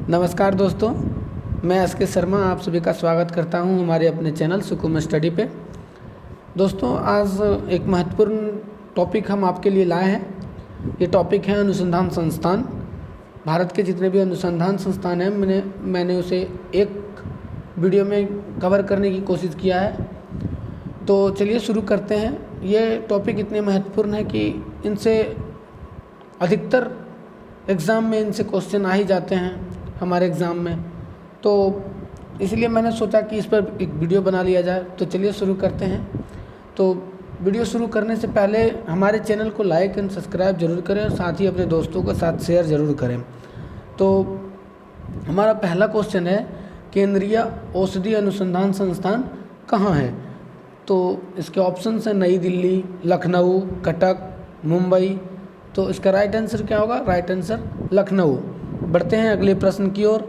नमस्कार दोस्तों, मैं एस.के. शर्मा आप सभी का स्वागत करता हूं हमारे अपने चैनल सुकुम स्टडी पे। दोस्तों, आज एक महत्वपूर्ण टॉपिक हम आपके लिए लाए हैं। ये टॉपिक है अनुसंधान संस्थान। भारत के जितने भी अनुसंधान संस्थान हैं मैंने उसे एक वीडियो में कवर करने की कोशिश किया है। तो चलिए शुरू करते हैं। ये टॉपिक इतने महत्वपूर्ण है कि इनसे अधिकतर एग्ज़ाम में इनसे क्वेश्चन आ ही जाते हैं हमारे एग्ज़ाम में, तो इसलिए मैंने सोचा कि इस पर एक वीडियो बना लिया जाए। तो चलिए शुरू करते हैं। तो वीडियो शुरू करने से पहले हमारे चैनल को लाइक एंड सब्सक्राइब जरूर करें और साथ ही अपने दोस्तों के साथ शेयर ज़रूर करें। तो हमारा पहला क्वेश्चन है, केंद्रीय औषधि अनुसंधान संस्थान कहाँ है? तो इसके ऑप्शंस हैं नई दिल्ली, लखनऊ, कटक, मुंबई। तो इसका राइट आंसर क्या होगा? Right answer Lucknow. बढ़ते हैं अगले प्रश्न की ओर।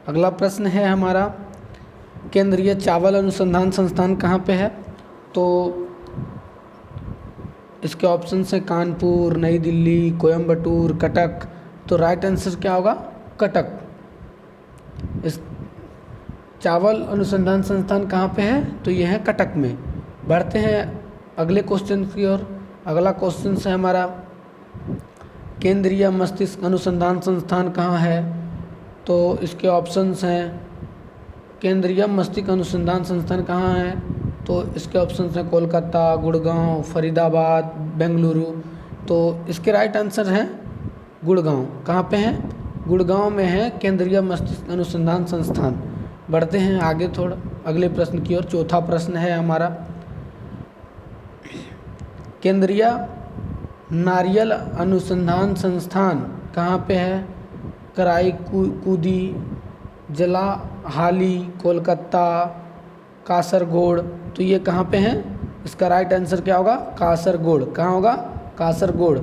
अगला प्रश्न है हमारा, केंद्रीय चावल अनुसंधान संस्थान कहाँ पे है? तो इसके ऑप्शंस हैं कानपुर, नई दिल्ली, कोयम्बटूर, कटक। तो राइट आंसर क्या होगा? कटक। इस चावल अनुसंधान संस्थान कहाँ पे है? तो यह है कटक में। बढ़ते हैं अगले क्वेश्चन की ओर। अगला क्वेश्चन है हमारा, केंद्रीय मस्तिष्क अनुसंधान संस्थान कहाँ है? तो इसके ऑप्शंस हैं, केंद्रीय मस्तिष्क अनुसंधान संस्थान कहाँ है? तो इसके ऑप्शंस हैं कोलकाता, गुड़गांव, फरीदाबाद, बेंगलुरु। तो इसके राइट आंसर हैं गुड़गांव। कहाँ पे है? गुड़गांव में है केंद्रीय मस्तिष्क अनुसंधान संस्थान। बढ़ते हैं आगे थोड़ा अगले प्रश्न की ओर। चौथा प्रश्न है हमारा, केंद्रीय नारियल अनुसंधान संस्थान कहाँ पे है? कराईकुदी, जलाहाली, कोलकाता, कासरगोड। तो ये कहाँ पे हैं? इसका राइट आंसर क्या होगा? कासरगोड। कहाँ होगा? कासरगोड।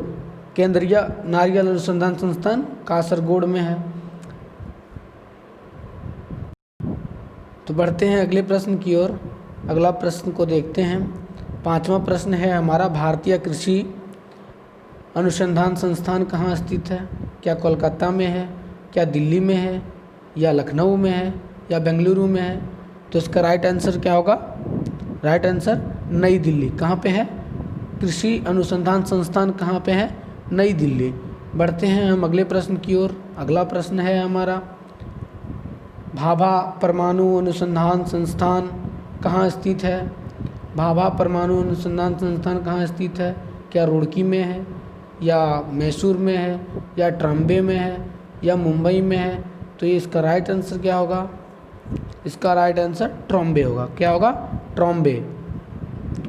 केंद्रीय नारियल अनुसंधान संस्थान कासरगोड में है। तो बढ़ते हैं अगले प्रश्न की ओर। अगला प्रश्न को देखते हैं। पांचवा प्रश्न है हमारा, भारतीय कृषि अनुसंधान संस्थान कहाँ स्थित है? क्या कोलकाता में है, क्या दिल्ली में है, या लखनऊ में है, या बेंगलुरु में है? तो इसका राइट आंसर क्या होगा? राइट आंसर नई दिल्ली। कहाँ पे है? कृषि अनुसंधान संस्थान कहाँ पे है? नई दिल्ली। बढ़ते हैं हम अगले प्रश्न की ओर। अगला प्रश्न है हमारा, भाभा परमाणु अनुसंधान संस्थान कहाँ स्थित है? भाभा परमाणु अनुसंधान संस्थान कहाँ स्थित है? क्या रुड़की में है, या मैसूर में है, या ट्रॉम्बे में है, या मुंबई में है? तो ये इसका राइट आंसर क्या होगा? इसका राइट आंसर ट्रॉम्बे होगा। क्या होगा? ट्रॉम्बे।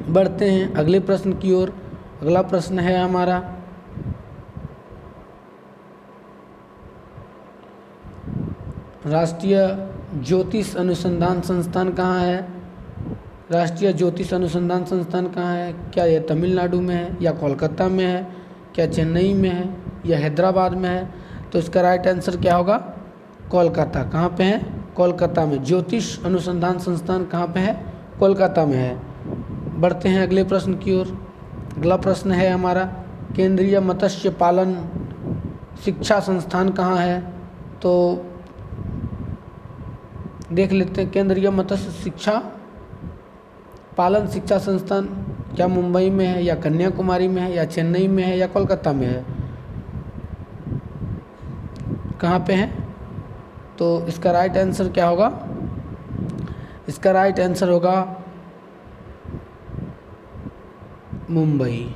बढ़ते हैं अगले प्रश्न की ओर। अगला प्रश्न है हमारा, राष्ट्रीय ज्योतिष अनुसंधान संस्थान कहाँ है? राष्ट्रीय ज्योतिष अनुसंधान संस्थान कहाँ है? क्या यह तमिलनाडु में है, या कोलकाता में है, क्या चेन्नई में है, या हैदराबाद में है? तो इसका राइट आंसर क्या होगा? कोलकाता। कहाँ पे है? कोलकाता में। ज्योतिष अनुसंधान संस्थान कहाँ पे है? कोलकाता में है। बढ़ते हैं अगले प्रश्न की ओर। अगला प्रश्न है हमारा, केंद्रीय मत्स्य पालन शिक्षा संस्थान कहाँ है? तो देख लेते हैं, केंद्रीय मत्स्य शिक्षा पालन शिक्षा संस्थान क्या मुंबई में है, या कन्याकुमारी में है, या चेन्नई में है, या कोलकाता में है? कहाँ पे है? तो इसका राइट आंसर क्या होगा? इसका राइट आंसर होगा मुंबई।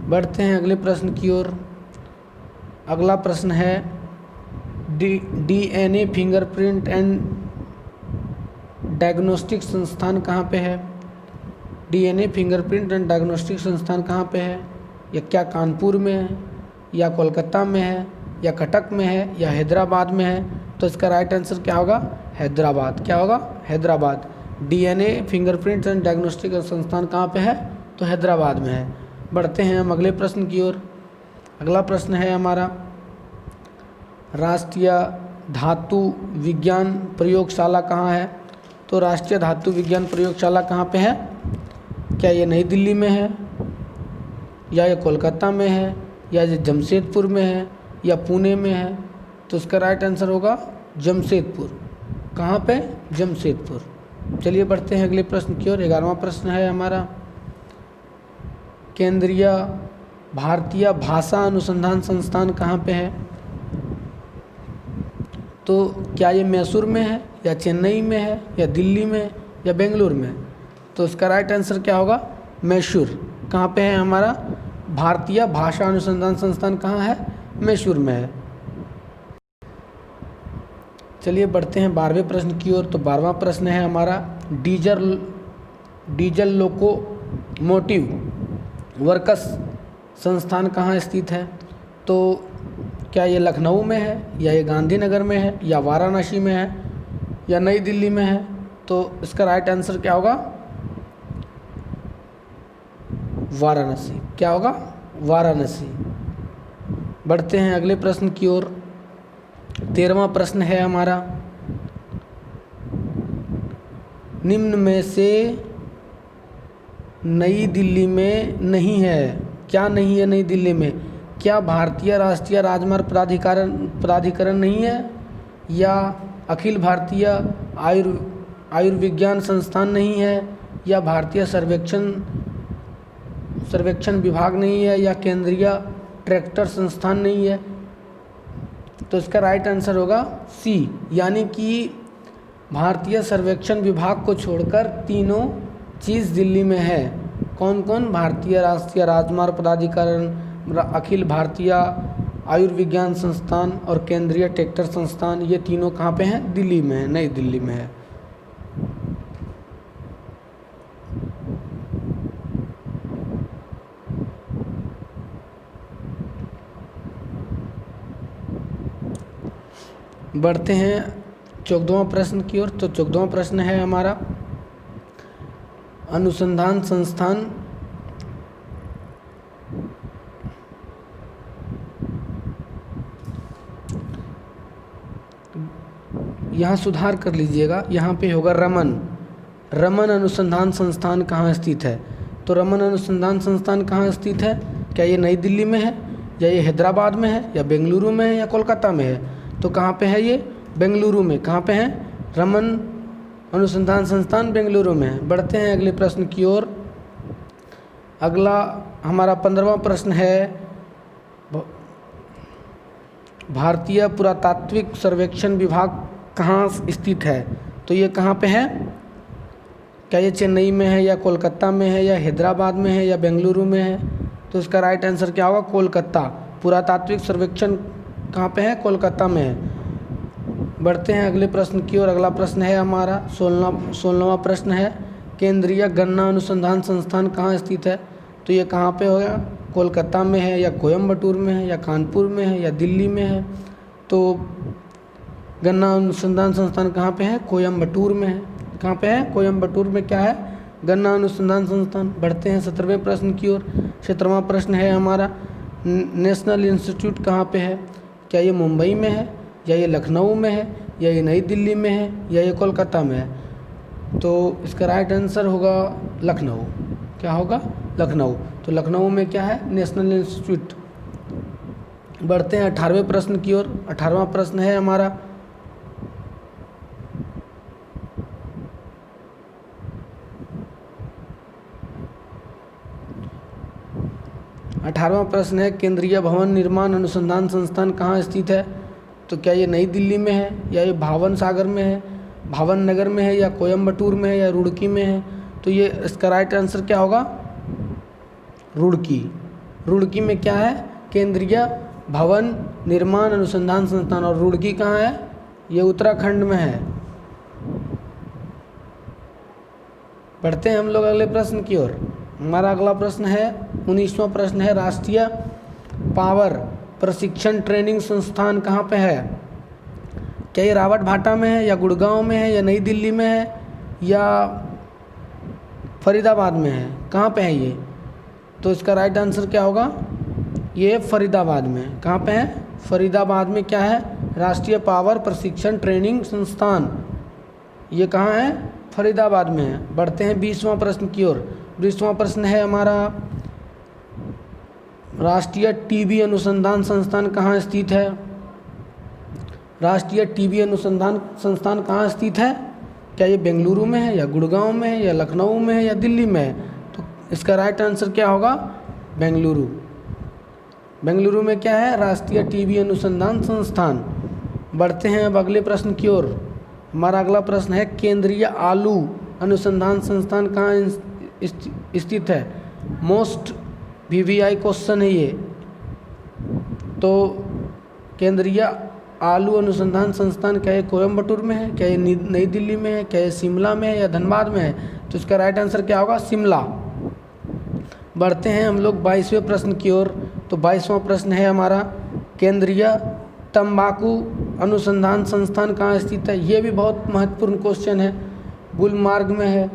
बढ़ते हैं अगले प्रश्न की ओर। अगला प्रश्न है, डीएनए फिंगरप्रिंट एंड डायग्नोस्टिक संस्थान कहाँ पे है? डीएनए फिंगरप्रिंट एंड डायग्नोस्टिक संस्थान कहाँ पे है? या क्या कानपुर में है, या कोलकाता में है, या कटक में है, या हैदराबाद में है? तो इसका राइट आंसर क्या होगा? हैदराबाद। क्या होगा? Hyderabad. DNA fingerprint and diagnostic संस्थान कहाँ पे है? तो हैदराबाद में है। बढ़ते हैं हम अगले प्रश्न की ओर। अगला प्रश्न है हमारा, राष्ट्रीय धातु विज्ञान प्रयोगशाला कहाँ है? तो राष्ट्रीय धातु विज्ञान प्रयोगशाला कहाँ पे है? क्या ये नई दिल्ली में है, या ये कोलकाता में है, या ये जमशेदपुर में है, या पुणे में है। तो इसका राइट आंसर होगा जमशेदपुर। कहाँ पे? जमशेदपुर। चलिए बढ़ते हैं अगले प्रश्न की ओर। 11वां प्रश्न है हमारा, केंद्रीय भारतीय भाषा अनुसंधान संस्थान कहाँ पे है? तो क्या ये मैसूर में है, या चेन्नई में है, या दिल्ली में, या बेंगलुरु में? तो इसका राइट आंसर क्या होगा? मैसूर। कहाँ पे है हमारा भारतीय भाषा अनुसंधान संस्थान? कहाँ है? मैसूर में है। चलिए बढ़ते हैं 12वें प्रश्न की ओर। तो 12वां प्रश्न है हमारा, डीजल लोकोमोटिव वर्क्स संस्थान कहाँ स्थित है? तो क्या ये लखनऊ में है, या ये गांधीनगर में है, या वाराणसी में है, या नई दिल्ली में है? तो इसका राइट आंसर क्या होगा? वाराणसी। क्या होगा? वाराणसी। बढ़ते हैं अगले प्रश्न की ओर। 13वां प्रश्न है हमारा, निम्न में से नई दिल्ली में नहीं है। क्या नहीं है नई दिल्ली में? क्या भारतीय राष्ट्रीय राजमार्ग प्राधिकरण नहीं है, या अखिल भारतीय आयुर्विज्ञान संस्थान नहीं है, या भारतीय सर्वेक्षण विभाग नहीं है, या केंद्रीय ट्रैक्टर संस्थान नहीं है? तो इसका राइट आंसर होगा सी, यानी कि भारतीय सर्वेक्षण विभाग को छोड़कर तीनों चीज़ दिल्ली में है। कौन कौन? भारतीय राष्ट्रीय राजमार्ग प्राधिकरण, अखिल भारतीय आयुर्विज्ञान संस्थान और केंद्रीय ट्रैक्टर संस्थान। ये तीनों कहाँ पे हैं? दिल्ली में है, नई दिल्ली में है। बढ़ते हैं 14वां प्रश्न की ओर। तो 14वां प्रश्न है हमारा, अनुसंधान संस्थान यहाँ सुधार कर लीजिएगा, यहाँ पे होगा रमन अनुसंधान संस्थान कहाँ स्थित है? तो रमन अनुसंधान संस्थान कहाँ स्थित है? क्या ये नई दिल्ली में है, या ये हैदराबाद में है, या बेंगलुरु में है, या कोलकाता में है? तो कहाँ पे है ये? बेंगलुरु में। कहाँ पे है? रमन अनुसंधान संस्थान बेंगलुरु में है। बढ़ते हैं अगले प्रश्न की ओर। अगला हमारा 15वां प्रश्न है, भारतीय पुरातात्विक सर्वेक्षण विभाग कहाँ स्थित है? तो ये कहाँ पे है? क्या ये चेन्नई में है, या कोलकाता में है, या हैदराबाद में है, या बेंगलुरु में है? तो इसका राइट आंसर क्या होगा? कोलकाता। पुरातात्विक सर्वेक्षण कहाँ पे है? कोलकाता में है। बढ़ते हैं अगले प्रश्न की ओर। अगला प्रश्न है हमारा 16वां प्रश्न है, केंद्रीय गन्ना अनुसंधान संस्थान कहाँ स्थित है? तो ये कहाँ पे होगा? कोलकाता में है, या कोयम्बटूर में है, या कानपुर में है, या दिल्ली में है? तो गन्ना अनुसंधान संस्थान कहाँ पे है? कोयम्बटूर में है। कहाँ पे है? कोयम्बटूर में क्या है? गन्ना अनुसंधान संस्थान। बढ़ते हैं 17वें प्रश्न की ओर। 17वां प्रश्न है हमारा, नेशनल इंस्टीट्यूट कहाँ पे है? क्या ये मुंबई में है, या ये लखनऊ में है, या ये नई दिल्ली में है, या ये कोलकाता में है? तो इसका राइट आंसर होगा लखनऊ। क्या होगा? लखनऊ। तो लखनऊ में क्या है? National institute. बढ़ते हैं 18वें प्रश्न की ओर। 18वां प्रश्न है हमारा, 18वां प्रश्न है, केंद्रीय भवन निर्माण अनुसंधान संस्थान कहाँ स्थित है? तो क्या ये नई दिल्ली में है, या ये भावन सागर में है, भावन नगर में है, या कोयम्बटूर में है, या रुड़की में है? तो ये इसका राइट आंसर क्या होगा? रुड़की। रुड़की में क्या है? केंद्रीय भवन निर्माण अनुसंधान संस्थान। और रुड़की कहाँ है? ये उत्तराखंड में है। बढ़ते हैं हम लोग अगले प्रश्न की ओर। हमारा अगला प्रश्न है 19वां प्रश्न है, राष्ट्रीय पावर प्रशिक्षण ट्रेनिंग संस्थान कहाँ पे है? क्या ये रावतभाटा में है, या गुड़गांव में है, या नई दिल्ली में है, या फरीदाबाद में है? कहाँ पे है ये? तो इसका राइट आंसर क्या होगा? ये फरीदाबाद में है। कहाँ पे है? फरीदाबाद में क्या है? राष्ट्रीय पावर प्रशिक्षण ट्रेनिंग संस्थान। ये कहाँ है? फरीदाबाद में है। बढ़ते हैं 20वां प्रश्न की ओर। 20वां प्रश्न है हमारा, राष्ट्रीय टीबी अनुसंधान संस्थान कहाँ स्थित है? राष्ट्रीय टीबी अनुसंधान संस्थान कहाँ स्थित है? क्या ये बेंगलुरु में है, या गुड़गांव में है, या लखनऊ में है, या दिल्ली में है? तो इसका राइट आंसर क्या होगा? बेंगलुरु। बेंगलुरु में क्या है? राष्ट्रीय टीबी अनुसंधान संस्थान। बढ़ते हैं अब अगले प्रश्न की ओर। हमारा अगला प्रश्न है, केंद्रीय आलू अनुसंधान संस्थान कहाँ स्थित है? मोस्ट VVI क्वेश्चन है ये। तो केंद्रीय आलू अनुसंधान संस्थान क्या ये कोयम्बटूर में है, क्या ये नई दिल्ली में है, क्या ये शिमला में है, या धनबाद में है? तो इसका राइट आंसर क्या होगा? शिमला। बढ़ते हैं हम लोग 22वें प्रश्न की ओर। तो 22वां प्रश्न है हमारा, केंद्रीय तंबाकू अनुसंधान संस्थान कहाँ स्थित है? ये भी बहुत महत्वपूर्ण क्वेश्चन है। गुलमार्ग में है,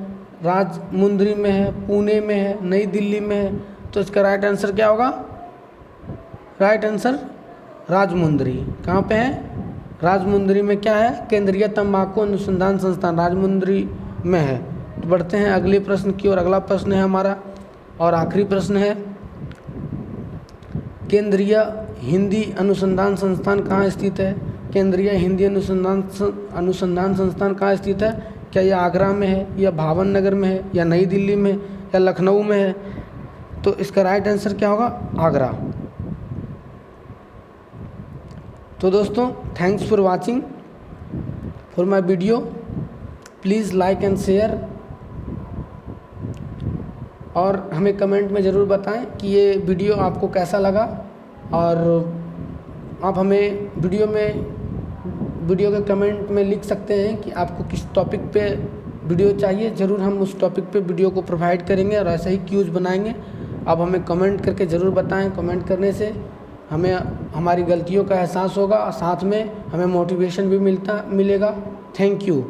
राजमुंद्री में है, पुणे में है, नई दिल्ली में है? तो इसका राइट आंसर क्या होगा? Right answer Rajahmundry. कहाँ पे है? राजमुंद्री में क्या है? केंद्रीय तंबाकू अनुसंधान संस्थान राजमुंद्री में है। तो बढ़ते हैं अगले प्रश्न की ओर। अगला प्रश्न है हमारा और आखिरी प्रश्न है, केंद्रीय हिंदी अनुसंधान संस्थान कहाँ स्थित है? केंद्रीय हिंदी अनुसंधान संस्थान कहाँ स्थित है? क्या यह आगरा में है, या भावन नगर में है, या नई दिल्ली में, या लखनऊ में है? तो इसका राइट आंसर क्या होगा? आगरा। तो दोस्तों, thanks for watching for my video. Please like and share, और हमें कमेंट में ज़रूर बताएं कि ये वीडियो आपको कैसा लगा। और आप हमें वीडियो के कमेंट में लिख सकते हैं कि आपको किस टॉपिक पे वीडियो चाहिए। ज़रूर हम उस टॉपिक पे वीडियो को प्रोवाइड करेंगे और ऐसा ही क्यूज बनाएंगे। आप हमें कमेंट करके ज़रूर बताएं। कमेंट करने से हमें हमारी गलतियों का एहसास होगा और साथ में हमें मोटिवेशन भी मिलेगा। Thank you.